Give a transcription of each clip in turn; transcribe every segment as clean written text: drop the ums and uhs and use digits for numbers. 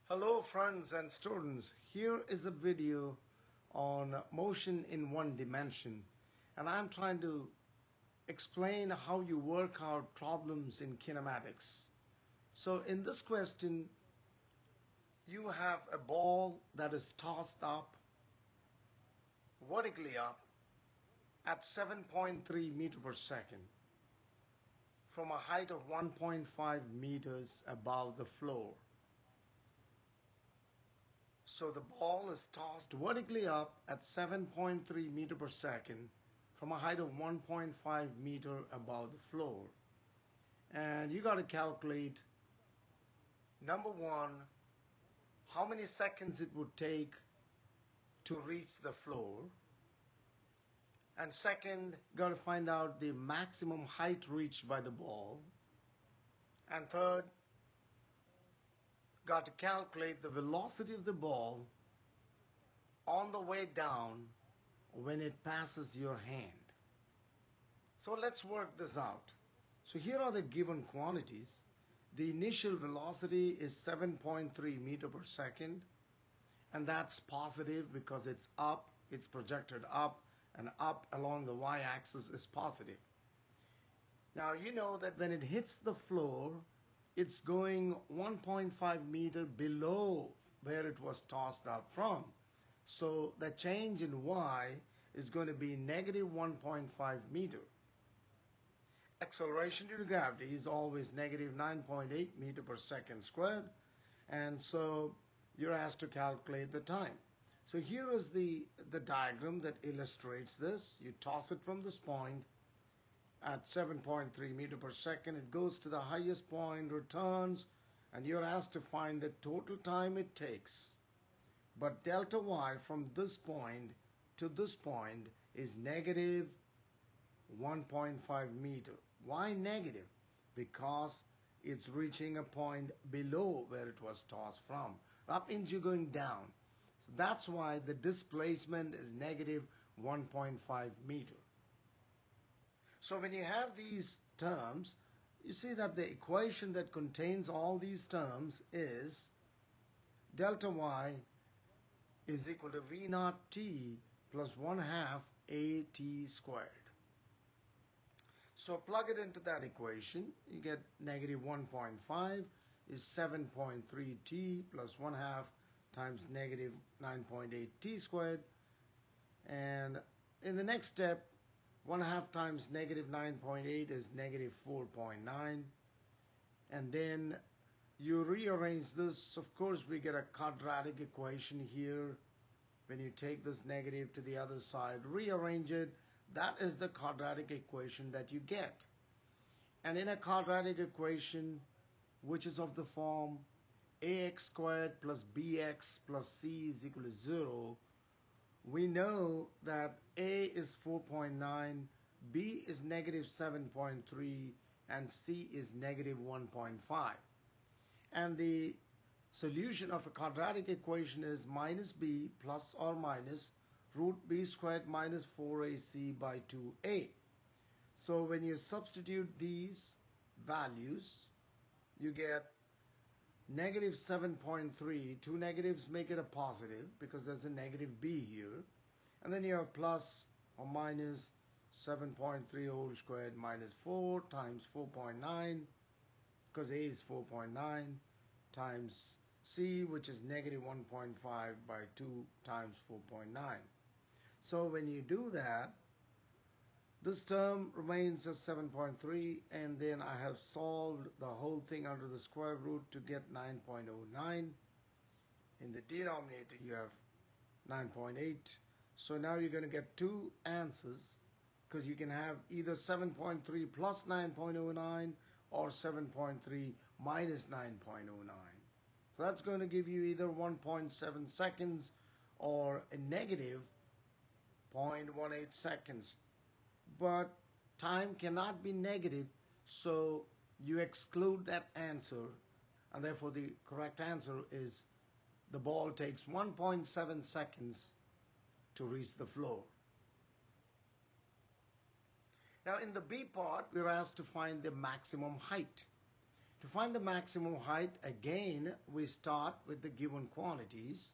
Hello friends and students, here is a video on motion in one dimension, and I'm trying to explain how you work out problems in kinematics. So in this question, you have a ball that is tossed up, vertically up, at 7.3 meters per second from a height of 1.5 meters above the floor. So the ball is tossed vertically up at 7.3 meters per second from a height of 1.5 meter above the floor. And you got to calculate, number one, how many seconds it would take to reach the floor. And second, you got to find out the maximum height reached by the ball. And third, got to calculate the velocity of the ball on the way down when it passes your hand. So let's work this out. So here are the given quantities. The initial velocity is 7.3 meters per second, and that's positive because it's up, it's projected up, and up along the y-axis is positive. Now you know that when it hits the floor, it's going 1.5 meters below where it was tossed up from. So the change in y is going to be negative 1.5 meters. Acceleration due to gravity is always negative 9.8 meters per second squared. And so you're asked to calculate the time. So here is the diagram that illustrates this. You toss it from this point at 7.3 meters per second. It goes to the highest point, returns, and you're asked to find the total time it takes. But delta y from this point to this point is negative 1.5 meters. Why negative? Because it's reaching a point below where it was tossed from. Up means you're going down. So that's why the displacement is negative 1.5 meters. So when you have these terms, you see that the equation that contains all these terms is delta y is equal to v naught t plus 1/2 at squared. So plug it into that equation. You get negative 1.5 is 7.3 t plus 1/2 times negative 9.8 t squared. And in the next step, 1/2 times negative 9.8 is negative 4.9. And then you rearrange this. Of course, we get a quadratic equation here. When you take this negative to the other side, rearrange it, that is the quadratic equation that you get. And in a quadratic equation, which is of the form ax squared plus bx plus c is equal to 0, we know that a is 4.9, b is negative 7.3, and c is negative 1.5. And the solution of a quadratic equation is minus b plus or minus root b squared minus 4ac by 2a. So when you substitute these values, you get negative 7.3. Two negatives make it a positive because there's a negative b here. And then you have plus or minus 7.3 whole squared minus 4 times 4.9, because a is 4.9, times c, which is negative 1.5 by 2 times 4.9. So when you do that, this term remains as 7.3, and then I have solved the whole thing under the square root to get 9.09. In the denominator, you have 9.8. So now you're going to get two answers, because you can have either 7.3 plus 9.09 or 7.3 minus 9.09. So that's going to give you either 1.7 seconds or a negative 0.18 seconds. But time cannot be negative, so you exclude that answer, and therefore the correct answer is the ball takes 1.7 seconds to reach the floor. Now in the B part, we're asked to find the maximum height. To find the maximum height, again, we start with the given quantities,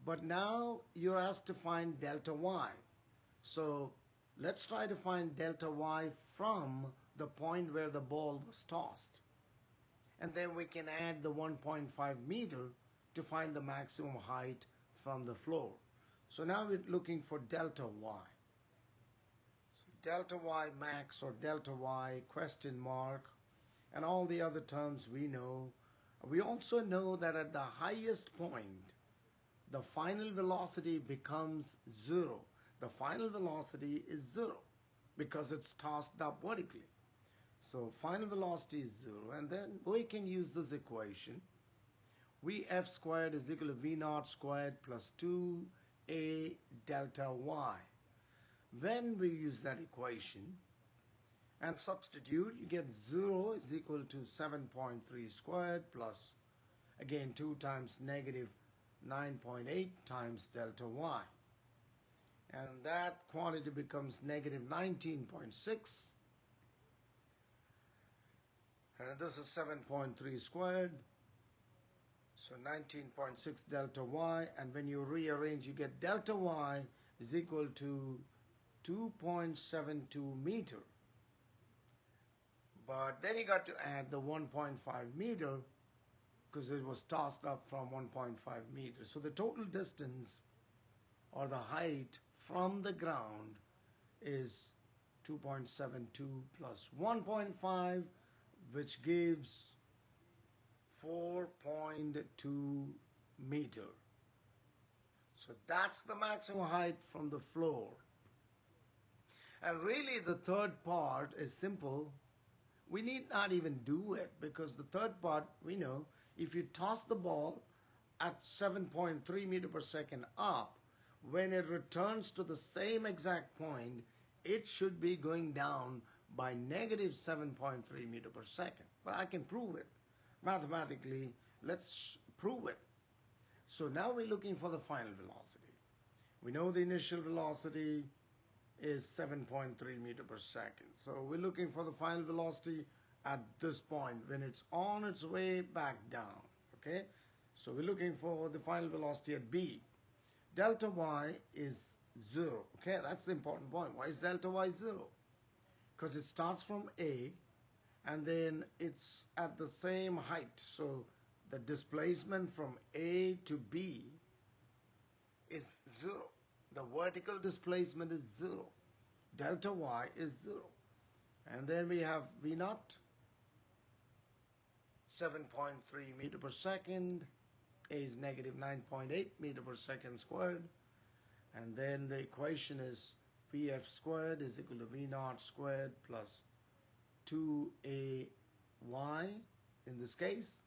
but now you're asked to find delta y. So let's try to find delta y from the point where the ball was tossed. And then we can add the 1.5 meter to find the maximum height from the floor. So now we're looking for delta y. So delta y max or delta y question mark and all the other terms we know. We also know that at the highest point, the final velocity becomes zero. The final velocity is zero because it's tossed up vertically. So final velocity is zero, and then we can use this equation. Vf squared is equal to V naught squared plus 2a delta y. When we use that equation and substitute, you get 0 is equal to 7.3 squared plus, again, 2 times negative 9.8 times delta y. And that quantity becomes negative 19.6. And this is 7.3 squared. So 19.6 delta y. And when you rearrange, you get delta y is equal to 2.72 meter. But then you got to add the 1.5 meter because it was tossed up from 1.5 meters. So the total distance or the height from the ground is 2.72 plus 1.5, which gives 4.2 meter. So that's the maximum height from the floor. And really the third part is simple. We need not even do it because the third part, we know, if you toss the ball at 7.3 meter per second up, when it returns to the same exact point, it should be going down by negative 7.3 meter per second. But I can prove it. Mathematically, let's prove it. So now we're looking for the final velocity. We know the initial velocity is 7.3 meter per second. So we're looking for the final velocity at this point when it's on its way back down. Okay? So we're looking for the final velocity at B. Delta y is 0. Okay, that's the important point. Why is delta y 0? Because it starts from A and then it's at the same height. So the displacement from A to B is 0. The vertical displacement is 0. Delta y is 0. And then we have V naught, 7.3 meter per second. A is negative 9.8 meter per second squared. And then the equation is Vf squared is equal to V naught squared plus 2ay in this case.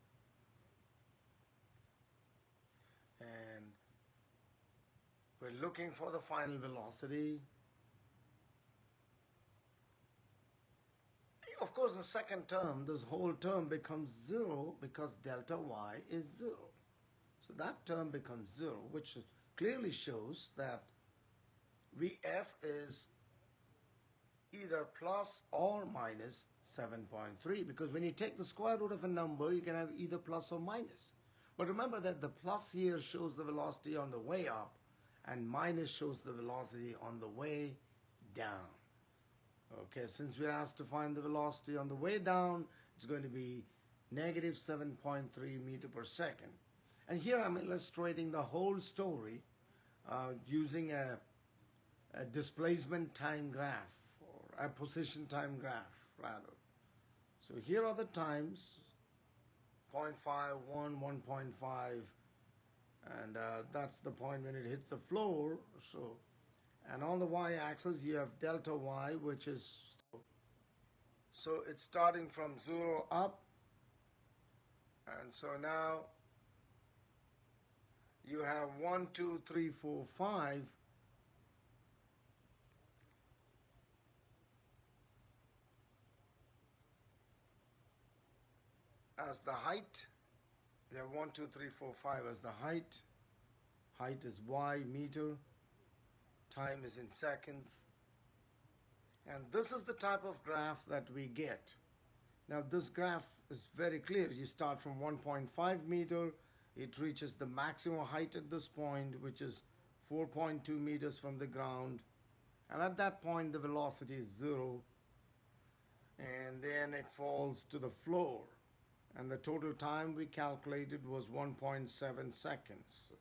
And we're looking for the final velocity. Of course, the second term, this whole term becomes 0 because delta y is 0. So that term becomes 0, which clearly shows that Vf is either plus or minus 7.3, because when you take the square root of a number, you can have either plus or minus. But remember that the plus here shows the velocity on the way up, and minus shows the velocity on the way down. Okay, since we're asked to find the velocity on the way down, it's going to be negative 7.3 meter per second. And here I'm illustrating the whole story using a displacement time graph, or a position time graph rather. So here are the times, 0.5, 1, 1.5, and that's the point when it hits the floor. So, and on the y-axis you have delta y, which is, so it's starting from 0 up, and so now you have 1, 2, 3, 4, 5. As the height. You have 1, 2, 3, 4, 5 as the height. Height is y meter. Time is in seconds. And this is the type of graph that we get. Now this graph is very clear. You start from 1.5 meter, it reaches the maximum height at this point, which is 4.2 meters from the ground, and at that point the velocity is 0, and then it falls to the floor, and the total time we calculated was 1.7 seconds.